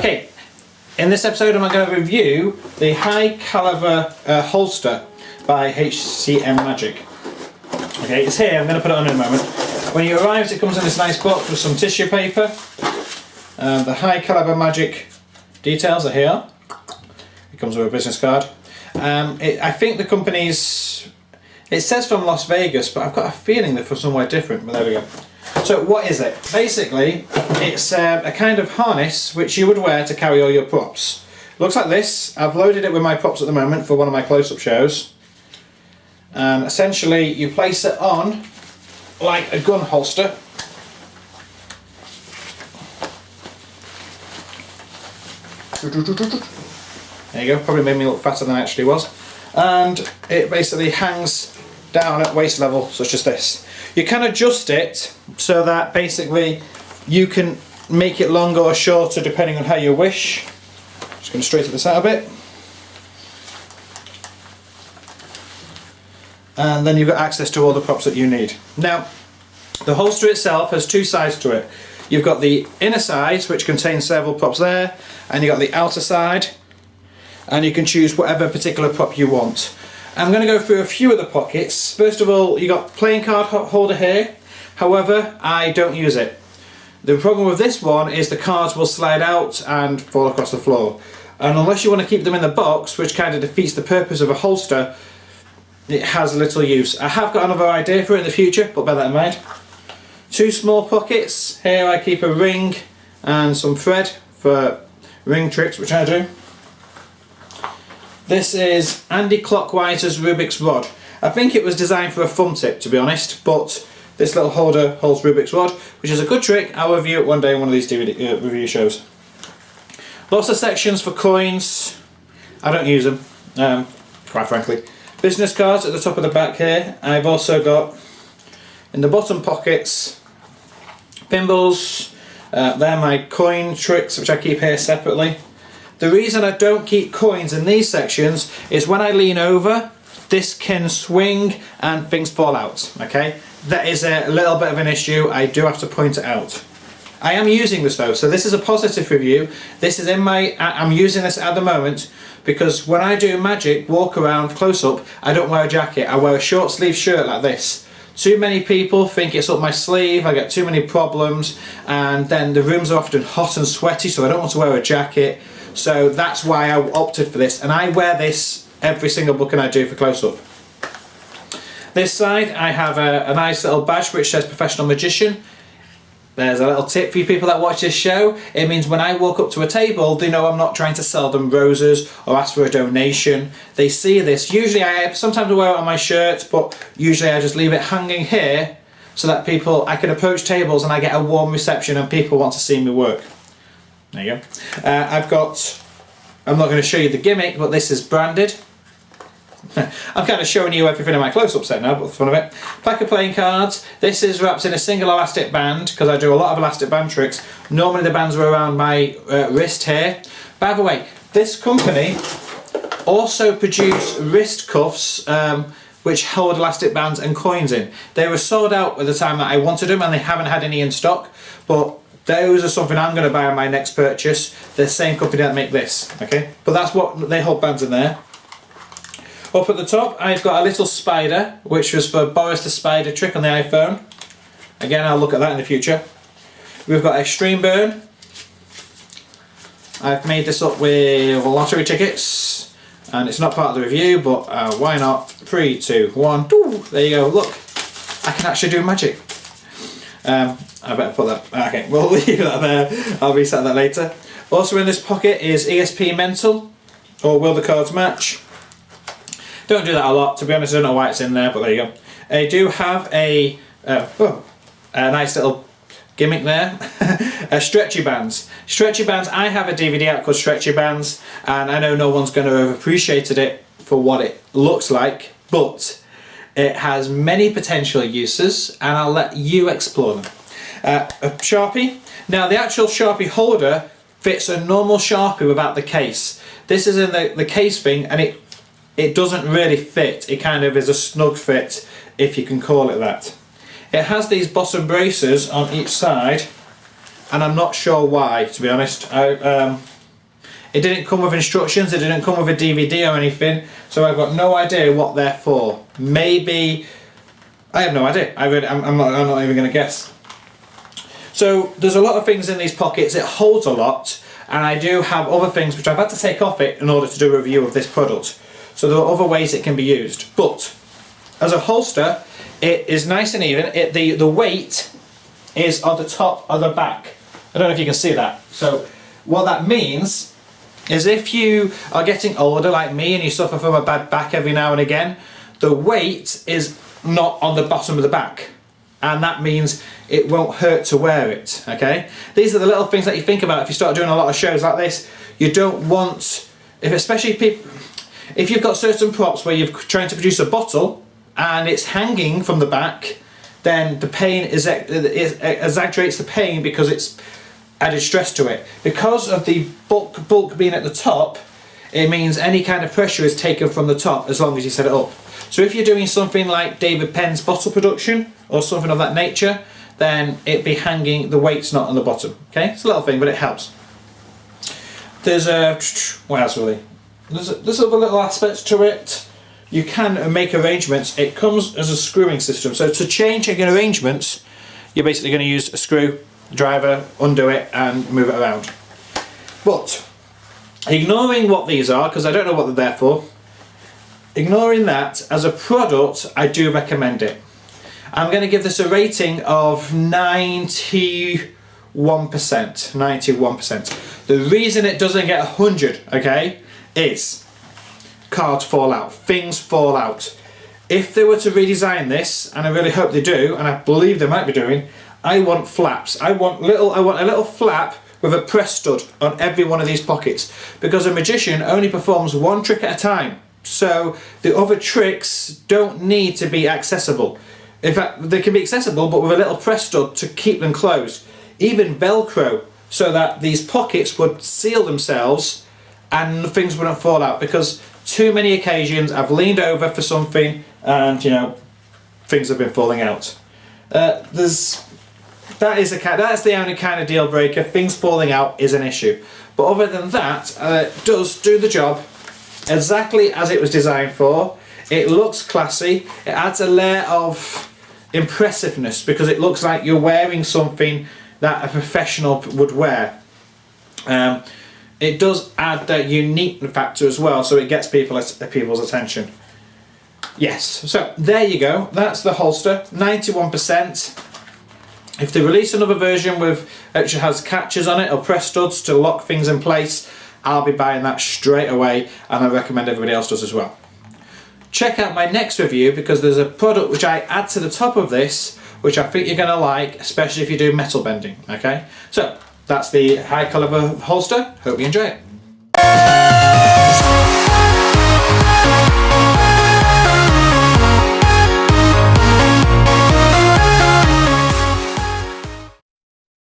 Okay, in this episode I'm going to review the high caliber holster by HCM Magic. Okay, it's here, I'm going to put it on in a moment. When it arrives it comes in this nice box with some tissue paper. The high caliber Magic details are here. It comes with a business card. I think the company's, it says from Las Vegas, but I've got a feeling they're from somewhere different, but there we go. So what is it? Basically, it's a kind of harness which you would wear to carry all your props. Looks like this. I've loaded it with my props at the moment for one of my close-up shows. And essentially you place it on like a gun holster. There you go, probably made me look fatter than I actually was. And it basically hangs down at waist level, such as this. You can adjust it so that basically you can make it longer or shorter depending on how you wish. Just going to straighten this out a bit. And then you've got access to all the props that you need. Now, the holster itself has two sides to it. You've got the inner side, which contains several props there, and you've got the outer side, and you can choose whatever particular prop you want. I'm going to go through a few of the pockets. First of all, you got playing card holder here. However, I don't use it. The problem with this one is the cards will slide out and fall across the floor. And unless you want to keep them in the box, which kind of defeats the purpose of a holster, it has little use. I have got another idea for it in the future, but bear that in mind. Two small pockets. Here I keep a ring and some thread for ring tricks, which I do. This is Andy Clockwise's Rubik's Rod. I think it was designed for a thumb tip, to be honest, but this little holder holds Rubik's Rod, which is a good trick. I'll review it one day in one of these DVD review shows. Lots of sections for coins. I don't use them, quite frankly. Business cards at the top of the back here. I've also got, in the bottom pockets, thimbles. They're my coin tricks, which I keep here separately. The reason I don't keep coins in these sections is when I lean over, this can swing and things fall out, okay? That is a little bit of an issue. I do have to point it out. I am using this though, so this is a positive review. This is in my, I'm using this at the moment because when I do Magic walk around close up, I don't wear a jacket. I wear a short sleeve shirt like this. Too many people think it's up my sleeve, I get too many problems, and then the rooms are often hot and sweaty, so I don't want to wear a jacket. So that's why I opted for this, and I wear this every single booking I do for close-up. This side I have a nice little badge which says Professional Magician. There's a little tip for you people that watch this show. It means when I walk up to a table, they know I'm not trying to sell them roses or ask for a donation. They see this. Usually sometimes I wear it on my shirt, but usually I just leave it hanging here so that I can approach tables and I get a warm reception and people want to see me work. There you go. I'm not going to show you the gimmick, but this is branded. I'm kind of showing you everything in my close-up set now, but for fun of it. Pack of playing cards. This is wrapped in a single elastic band, because I do a lot of elastic band tricks. Normally the bands are around my wrist here. By the way, this company also produce wrist cuffs which hold elastic bands and coins in. They were sold out at the time that I wanted them, and they haven't had any in stock, but those are something I'm going to buy on my next purchase. The same company that make this, okay? But that's what they hold bands in there. Up at the top, I've got a little spider, which was for Boris the Spider trick on the iPhone. Again, I'll look at that in the future. We've got Extreme Burn. I've made this up with lottery tickets, and it's not part of the review, but why not? 3, 2, 1. Ooh, there you go. Look, I can actually do magic. I better put that. Okay, we'll leave that there. I'll reset that later. Also in this pocket is ESP Mental, or Will the Cards Match. Don't do that a lot, to be honest. I don't know why it's in there, but there you go. I do have a nice little gimmick there. Stretchy bands. Stretchy bands. I have a DVD out called Stretchy Bands, and I know no one's going to have appreciated it for what it looks like, but it has many potential uses, and I'll let you explore them. A Sharpie. Now the actual Sharpie holder fits a normal Sharpie without the case. This is in the case thing, and it doesn't really fit. It kind of is a snug fit, if you can call it that. It has these bottom braces on each side, and I'm not sure why, to be honest. It didn't come with instructions, it didn't come with a DVD or anything, so I've got no idea what they're for. Maybe, I have no idea. I'm not even going to guess. So there's a lot of things in these pockets, it holds a lot, and I do have other things which I've had to take off it in order to do a review of this product. So there are other ways it can be used. But as a holster, it is nice and even. The weight is on the top of the back. I don't know if you can see that. So what that means is if you are getting older like me and you suffer from a bad back every now and again, the weight is not on the bottom of the back. And that means it won't hurt to wear it, okay? These are the little things that you think about if you start doing a lot of shows like this. You don't want, if you've got certain props where you're trying to produce a bottle and it's hanging from the back, then the pain exaggerates the pain because it's added stress to it. Because of the bulk being at the top, it means any kind of pressure is taken from the top as long as you set it up. So if you're doing something like David Penn's bottle production or something of that nature, then it'd be hanging, the weight's not on the bottom. Okay, it's a little thing, but it helps. There's what else really? There's other little aspects to it. You can make arrangements. It comes as a screwing system. So to change arrangements, you're basically going to use a screw driver, undo it and move it around. But ignoring what these are, because I don't know what they're there for, ignoring that, as a product I do recommend it. I'm going to give this a rating of 91%. 91%. The reason it doesn't get 100, okay, is cards fall out, things fall out. If they were to redesign this, and I really hope they do, and I believe they might be doing, I want flaps. I want a little flap with a press stud on every one of these pockets, because a magician only performs one trick at a time. So the other tricks don't need to be accessible. In fact, they can be accessible, but with a little press stud to keep them closed. Even Velcro, so that these pockets would seal themselves and things wouldn't fall out, because too many occasions I've leaned over for something and, you know, things have been falling out. That's the only kind of deal breaker. Things falling out is an issue. But other than that, it does do the job exactly as it was designed for. It looks classy. It adds a layer of impressiveness because it looks like you're wearing something that a professional would wear. It does add that unique factor as well, so it gets people's attention. Yes, so there you go. That's the holster, 91%. If they release another version with which has catches on it or press studs to lock things in place, I'll be buying that straight away, and I recommend everybody else does as well. Check out my next review because there's a product which I add to the top of this which I think you're going to like, especially if you do metal bending. Okay, so that's the high caliber holster. Hope you enjoy it.